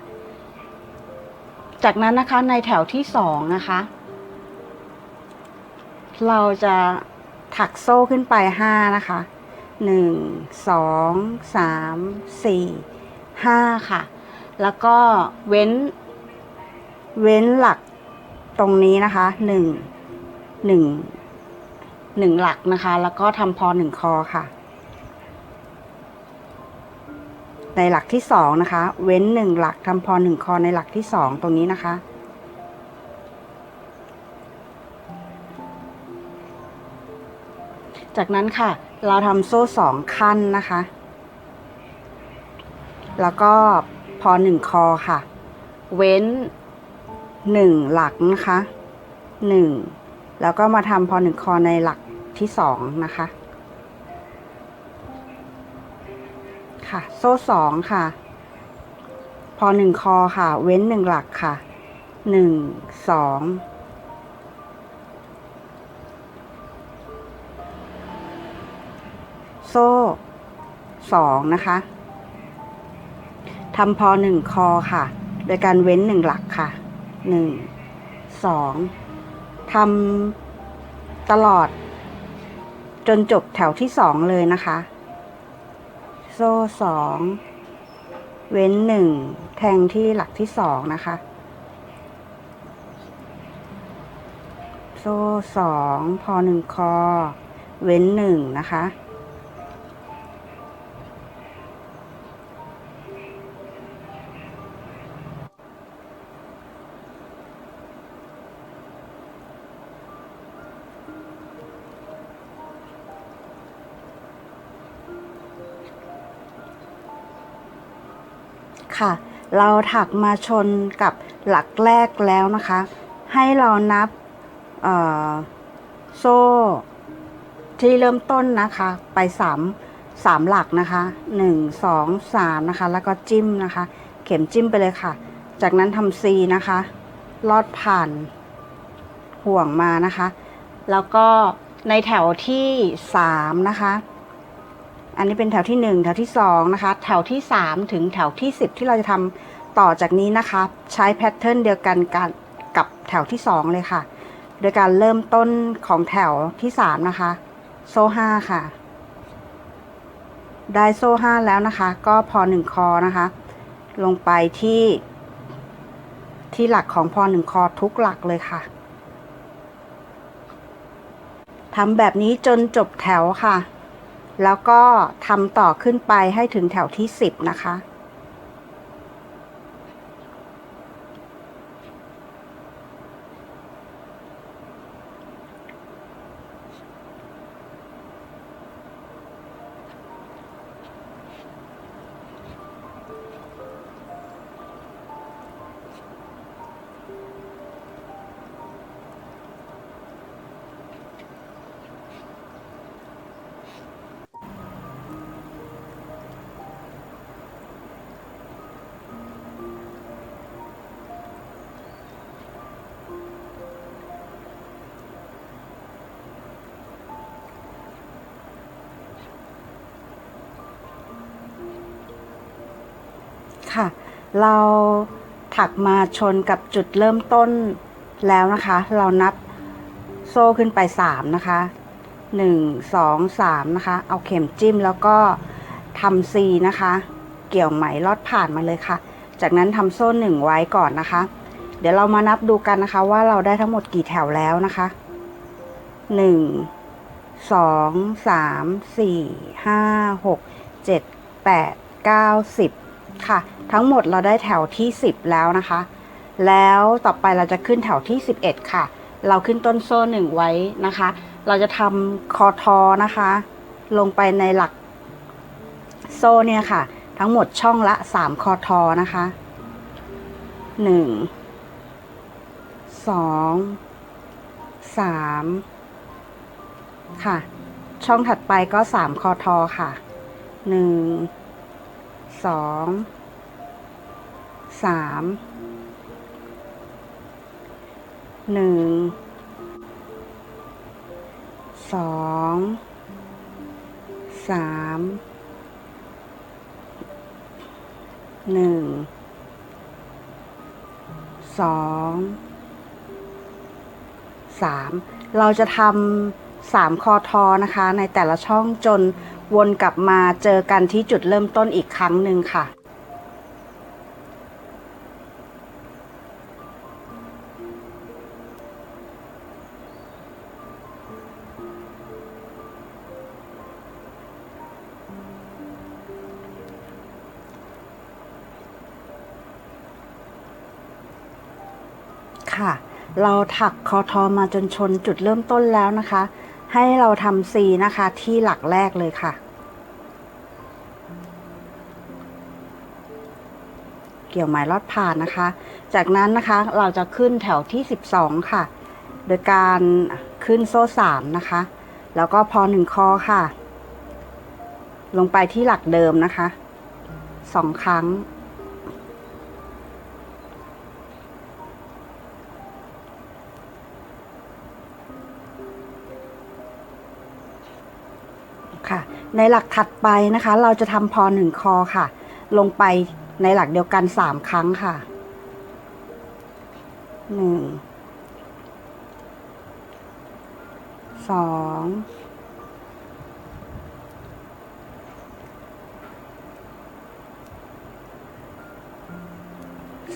จากนั้นนะคะในแถวที่2นะคะเราจะถักโซ่ขึ้นไป5นะคะ1 2 3 4 5ค่ะแล้วก็เว้นหลักตรงนี้นะคะ1 หลักนะคะแล้วก็ทำพอ1 คอค่ะในหลักที่2นะคะเว้น1 หลักทำพอ1 คอในหลักที่2ตรงนี้นะคะจากนั้นค่ะเราทำโซ่2 ขั้นนะคะแล้วก็พอ1 คอค่ะเว้น1 หลักนะคะ1แล้วก็มาทำพอ1 คอในหลักที่2นะคะค่ะโซ่2ค่ะพอ1 คอค่ะเว้น1 หลักค่ะ1 2โซ่2นะคะทำพอ1 คอค่ะโดยการเว้น1 หลักค่ะ1 2ทำตลอดจนจบแถวที่2เลยนะคะ โซ่สองเว้นหนึ่งแทงที่หลักที่สองนะคะโซ่สองพอหนึ่งคอเว้นหนึ่งนะคะค่ะเราถักมาชนกับหลักแรกแล้วนะคะให้เรานับโซ่ที่เริ่มต้นนะคะไปสามหลักนะคะ1 2 3นะคะแล้วก็จิ้มนะคะเข็มจิ้มไปเลยค่ะจากนั้นทำ C นะคะลอดผ่านห่วงมานะคะแล้วก็ในแถวที่3นะคะอันนี้เป็นแถวที่1แถวที่2นะคะแถวที่3ถึงแถวที่10ที่เราจะทำต่อจากนี้นะคะใช้แพทเทิร์นเดียวกันกับแถวที่2เลยค่ะโดยการเริ่มต้นของแถวที่3นะคะโซ่5ค่ะได้โซ่5แล้วนะคะก็พอ1คอนะคะลงไปที่หลักของพอ1คอทุกหลักเลยค่ะทำแบบนี้จนจบแถวค่ะแล้วก็ทำต่อขึ้นไปให้ถึงแถวที่10นะคะค่ะเราถักมาชนกับจุดเริ่มต้นแล้วนะคะเรานับโซ่ขึ้นไป3นะคะ1 2 3นะคะเอาเข็มจิ้มแล้วก็ทำ C นะคะเกี่ยวไหมลอดผ่านมาเลยค่ะจากนั้นทำโซ่1ไว้ก่อนนะคะเดี๋ยวเรามานับดูกันนะคะว่าเราได้ทั้งหมดกี่แถวแล้วนะคะ1 2 3 4 5 6 7 8 9 10ค่ะทั้งหมดเราได้แถวที่10แล้วนะคะแล้วต่อไปเราจะขึ้นแถวที่11ค่ะเราขึ้นต้นโซ่1ไว้นะคะเราจะทำคอทอนะคะลงไปในหลักโซ่เนี่ยค่ะทั้งหมดช่องละ3คอทอนะคะ1 2 3ค่ะช่องถัดไปก็3คอทอค่ะ1 2 3 1 2 3 1 2 3เราจะทำ3คอทอนะคะในแต่ละช่องจนวนกลับมาเจอกันที่จุดเริ่มต้นอีกครั้งหนึ่งค่ะค่ะเราถักคอทอมาจนชนจุดเริ่มต้นแล้วนะคะให้เราทำ C นะคะที่หลักแรกเลยค่ะเกี่ยวไหมลอดผ่านนะคะจากนั้นนะคะเราจะขึ้นแถวที่12ค่ะโดยการขึ้นโซ่3นะคะแล้วก็พอ1คอค่ะลงไปที่หลักเดิมนะคะ2ครั้งค่ะในหลักถัดไปนะคะเราจะทำพอ1คอค่ะลงไปในหลักเดียวกัน3ครั้งค่ะ1 2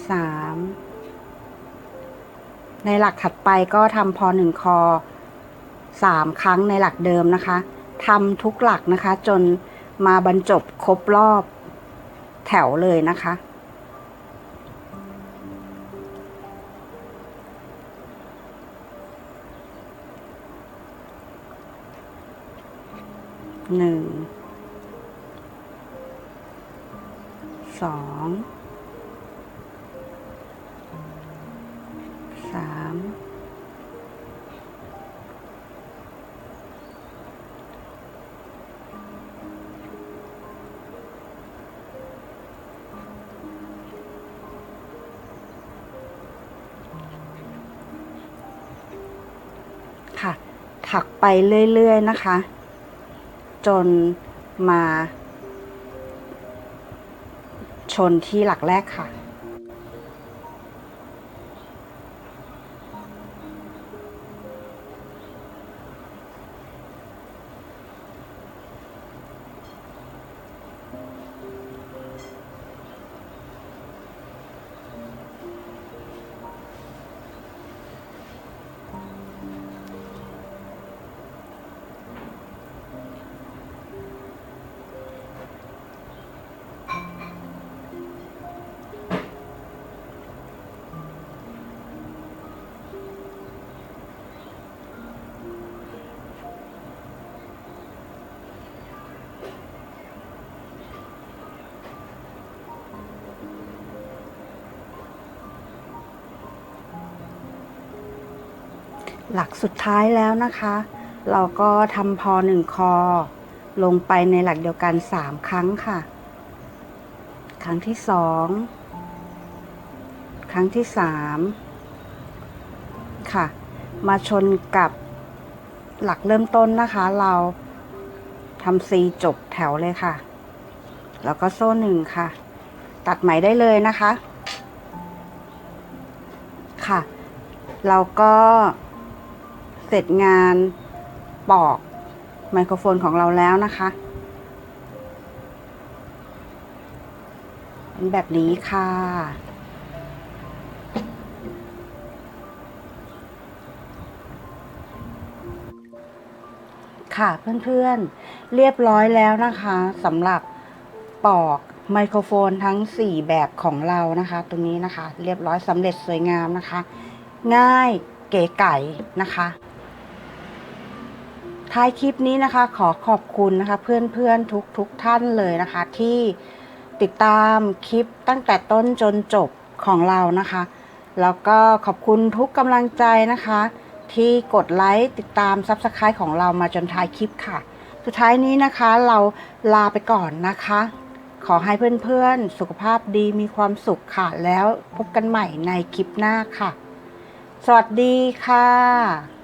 3ในหลักถัดไปก็ทำพอ1คอ3ครั้งในหลักเดิมนะคะทำทุกหลักนะคะจนมาบรรจบครบรอบแถวเลยนะคะ1 2 3ค่ะถักไปเรื่อยๆนะคะจนมาชนที่หลักแรกค่ะหลักสุดท้ายแล้วนะคะเราก็ทำพอ1คอลงไปในหลักเดียวกัน3ครั้งค่ะครั้งที่2ครั้งที่3ค่ะมาชนกับหลักเริ่มต้นนะคะเราทำ C จบแถวเลยค่ะแล้วก็โซ่1ค่ะตัดไหมได้เลยนะคะค่ะเราก็เสร็จงานปอกไมโครโฟนของเราแล้วนะคะเป็นแบบนี้ค่ะค่ะเพื่อนๆเรียบร้อยแล้วนะคะสำหรับปอกไมโครโฟนทั้ง4แบบของเรานะคะตรงนี้นะคะเรียบร้อยสำเร็จสวยงามนะคะง่ายเก๋ไก่นะคะท้ายคลิปนี้นะคะขอขอบคุณนะคะเพื่อนๆทุกท่านเลยนะคะที่ติดตามคลิปตั้งแต่ต้นจนจบของเรานะคะแล้วก็ขอบคุณทุกกำลังใจนะคะที่กดไลค์ติดตาม Subscribe ของเรามาจนท้ายคลิปค่ะสุดท้ายนี้นะคะเราลาไปก่อนนะคะขอให้เพื่อนๆสุขภาพดีมีความสุขค่ะแล้วพบกันใหม่ในคลิปหน้าค่ะสวัสดีค่ะ